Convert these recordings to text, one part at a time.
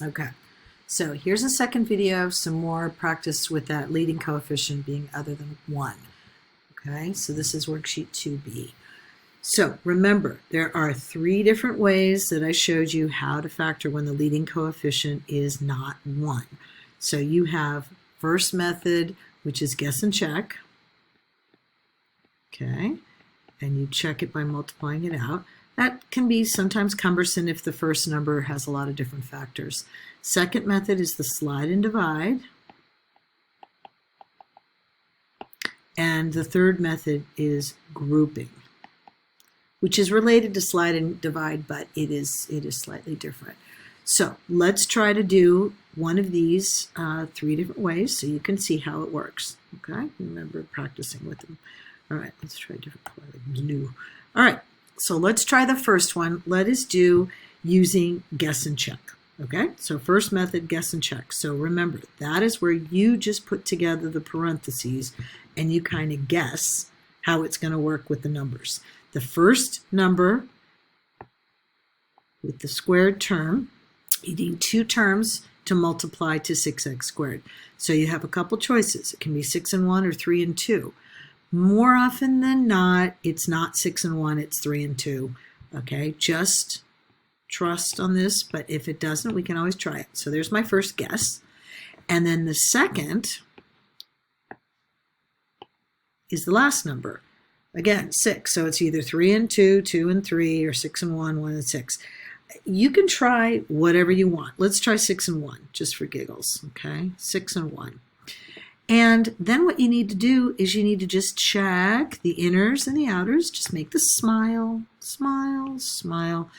Okay, so here's a second video of some more practice with that leading coefficient being other than 1. Okay, so this is worksheet 2B. So remember, there are 3 different ways that I showed you how to factor when the leading coefficient is not 1. So you have first method, which is guess and check. Okay, and you check it by multiplying it out. That can be sometimes cumbersome if the first number has a lot of different factors. Second method is the slide and divide. And the third method is grouping, which is related to slide and divide, but it is slightly different. So let's try to do one of these 3 different ways so you can see how it works. Okay, remember practicing with them. All right, let's try a different color, like blue. All right, so let's try the first one. Let us do using guess and check. Okay, so first method, guess and check. So remember, that is where you just put together the parentheses and you kind of guess how it's going to work with the numbers. The first number with the squared term, you need 2 terms to multiply to 6x squared. So you have a couple choices. It can be 6 and 1 or 3 and 2. More often than not, it's not 6 and 1, it's 3 and 2. Okay, just trust on this, but if it doesn't, we can always try it. So there's my first guess. And then the second is the last number. Again, 6. So it's either 3 and 2, 2 and 3, or 6 and 1, 1 and 6. You can try whatever you want. Let's try 6 and 1, just for giggles. Okay, 6 and 1. And then what you need to do is you need to just check the inners and the outers. Just make the smile, smile, smile.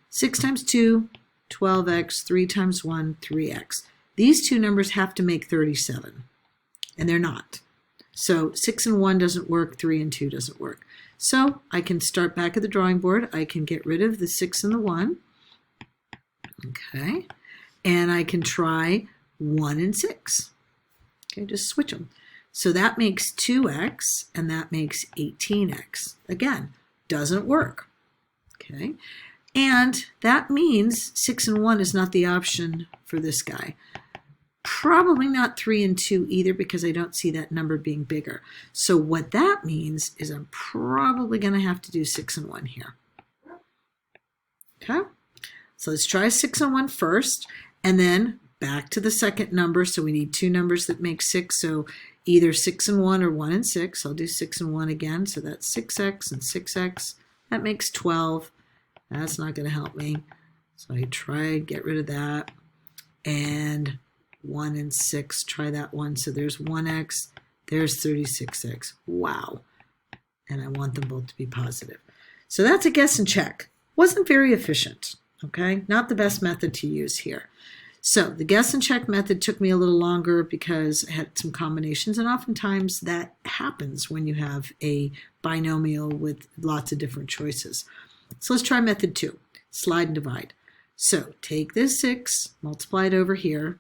6 times 2, 12x. 3 times 1, 3x. These 2 numbers have to make 37, and they're not. So 6 and 1 doesn't work, 3 and 2 doesn't work. So I can start back at the drawing board. I can get rid of the 6 and the 1. Okay, and I can try 1 and 6. Okay, just switch them. So that makes 2x, and that makes 18x. Again, doesn't work. Okay, and that means 6 and 1 is not the option for this guy. Probably not 3 and 2 either, because I don't see that number being bigger. So what that means is I'm probably going to have to do 6 and 1 here. Okay, so let's try 6 and 1 first, and then back to the second number. So we need 2 numbers that make 6. So either 6 and 1 or 1 and 6. I'll do 6 and 1 again. So that's 6x and 6x. That makes 12. That's not going to help me. So I try get rid of that. And 1 and 6, try that one. So there's 1x, there's 36x. Wow. And I want them both to be positive. So that's a guess and check. Wasn't very efficient. Okay, not the best method to use here. So the guess and check method took me a little longer because I had some combinations, and oftentimes that happens when you have a binomial with lots of different choices. So let's try method 2, slide and divide. So take this 6, multiply it over here,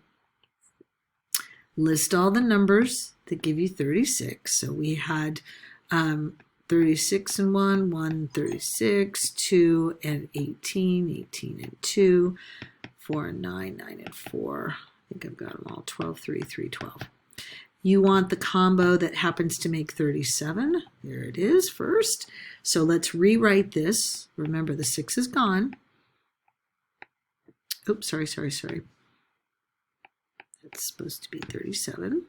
list all the numbers that give you 36. So we had 36 and 1, 1, 36, 2 and 18, 18 and 2, 4 and 9, 9 and 4. I think I've got them all. 12, 3, 3, 12. You want the combo that happens to make 37. There it is first. So let's rewrite this. Remember, the 6 is gone. Oops, sorry. It's supposed to be 37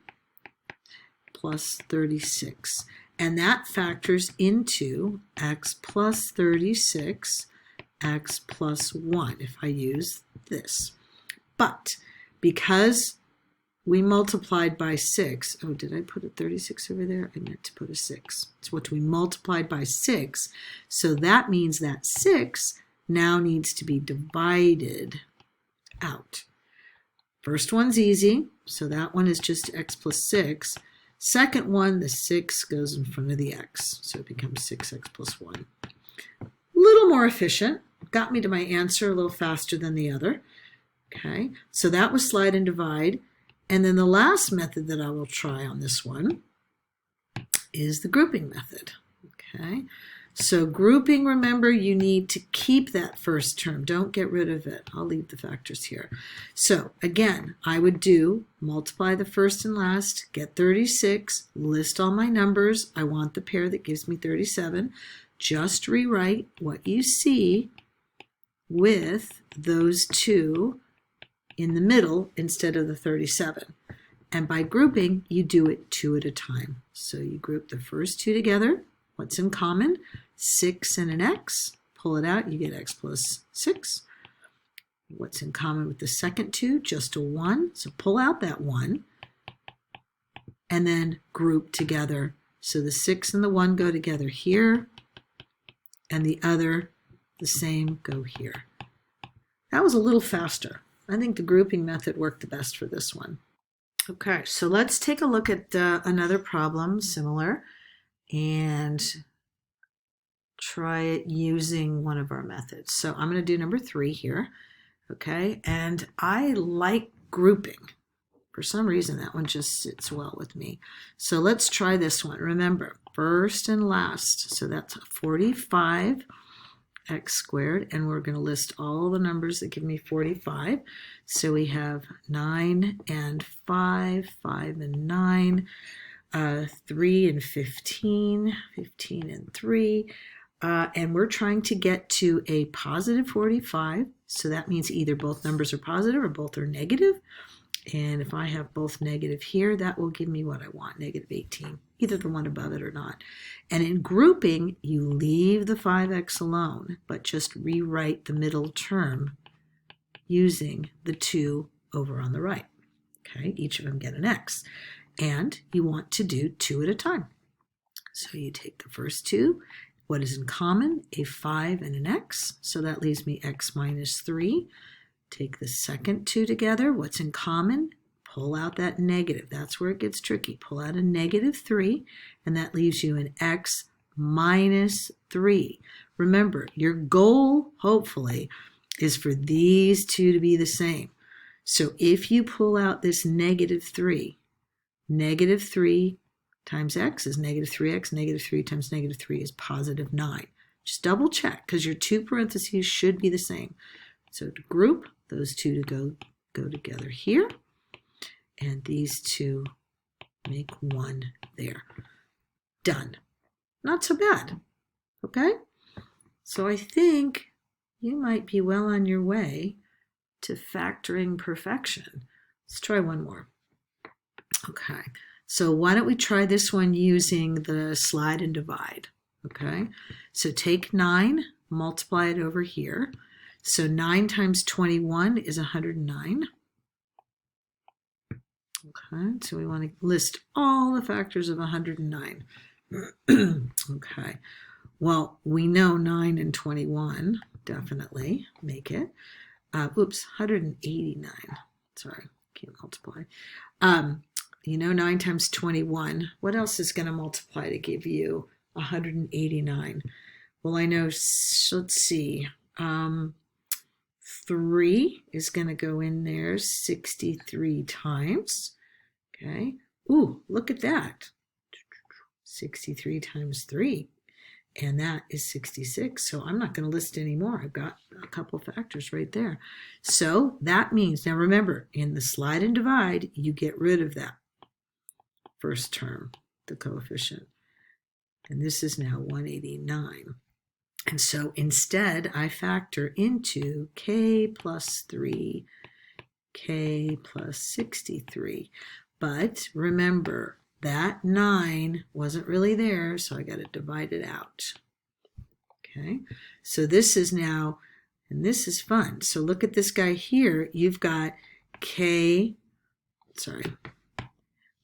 plus 36. And that factors into x plus 36, x plus 1 if I use this. But because we multiplied by 6, oh, did I put a 36 over there? I meant to put a 6. It's what we multiplied by 6. So that means that 6 now needs to be divided out. First one's easy, so that one is just x plus 6. Second one, the 6 goes in front of the x, so it becomes 6x plus 1. A little more efficient. Got me to my answer a little faster than the other. Okay, so that was slide and divide. And then the last method that I will try on this one is the grouping method. Okay, So grouping, remember, you need to keep that first term. Don't get rid of it. I'll leave the factors here. So again, I would do multiply the first and last, get 36, list all my numbers. I want the pair that gives me 37. Just rewrite what you see with those two in the middle instead of the 37. And by grouping, you do it two at a time. So you group the first two together. What's in common? 6 and an x. Pull it out, you get x plus 6. What's in common with the second two? Just a 1. So pull out that 1 and then group together. So the 6 and the 1 go together here, and the other, the same, go here. That was a little faster. I think the grouping method worked the best for this one. Okay, so let's take a look at another problem similar and try it using one of our methods. So I'm going to do number 3 here, okay? And I like grouping. For some reason, that one just sits well with me. So let's try this one. Remember, first and last. So that's 45 x squared, and we're going to list all the numbers that give me 45. So we have 9 and 5, 5 and 9, 3 and 15, 15 and 3, and we're trying to get to a positive 45. So that means either both numbers are positive or both are negative. And if I have both negative here, that will give me what I want, negative 18, either the one above it or not. And in grouping, you leave the 5x alone, but just rewrite the middle term using the 2 over on the right. Okay, each of them get an x. And you want to do 2 at a time. So you take the first 2. What is in common? A 5 and an x. So that leaves me x minus 3. Take the second 2 together. What's in common? Pull out that negative. That's where it gets tricky. Pull out a negative 3, and that leaves you an x minus 3. Remember, your goal, hopefully, is for these two to be the same. So if you pull out this negative 3 times x is negative 3x. Negative 3 times negative 3 is positive 9. Just double check, because your two parentheses should be the same. So to group, those two to go together here, and these two make 1 there. Done. Not so bad. Okay? So I think you might be well on your way to factoring perfection. Let's try one more. Okay, so why don't we try this one using the slide and divide. Okay, so take 9, multiply it over here. So 9 times 21 is 109. Okay, so we want to list all the factors of 109. Okay, well, we know 9 and 21 definitely make it. 189. Sorry, can't multiply. You know 9 times 21. What else is going to multiply to give you 189? Well, I know, let's see. 3 is going to go in there 63 times. Okay. Ooh, look at that. 63 times 3. And that is 66. So I'm not going to list any more. I've got a couple factors right there. So that means, now remember, in the slide and divide, you get rid of that first term, the coefficient. And this is now 189. And so instead, I factor into k plus 3, k plus 63. But remember, that 9 wasn't really there, so I got to divide it out. Okay, so this is now, and this is fun. So look at this guy here. You've got k, sorry,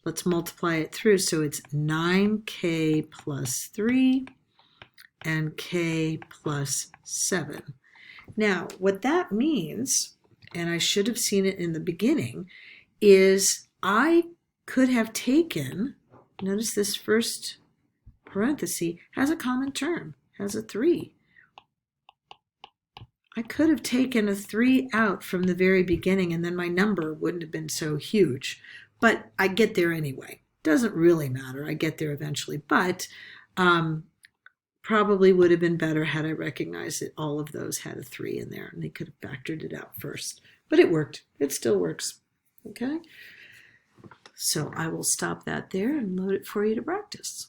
let's multiply it through. So it's 9k plus 3 and k plus 7. Now, what that means, and I should have seen it in the beginning, is I could have taken, notice this first parenthesis has a common term, has a 3. I could have taken a 3 out from the very beginning, and then my number wouldn't have been so huge. But I get there anyway. Doesn't really matter. I get there eventually. But probably would have been better had I recognized that all of those had a 3 in there and they could have factored it out first. But it worked. It still works. Okay? So I will stop that there and load it for you to practice.